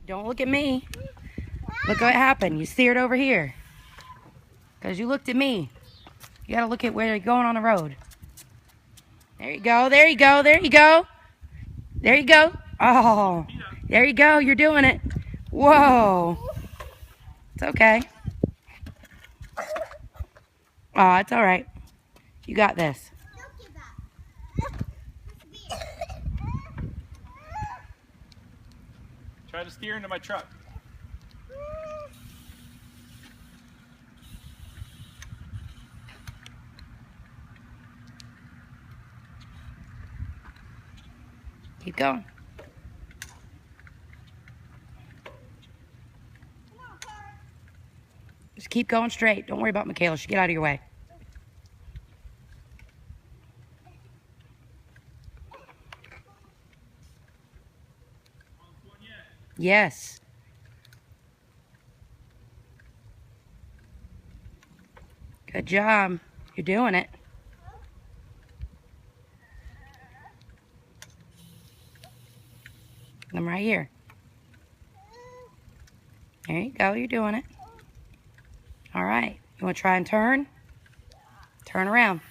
Don't look at me. Look what happened. You steered over here. Because you looked at me. You gotta look at where you're going on the road. There you go. There you go. There you go. There you go. Oh, there you go. You're doing it. Whoa. It's okay. Oh, it's all right. You got this. Try to steer into my truck. Keep going. Just keep going straight. Don't worry about Michaela. She'll get out of your way. Yes. Good job. You're doing it. I'm right here. There you go. You're doing it. All right. You want to try and turn? Turn around.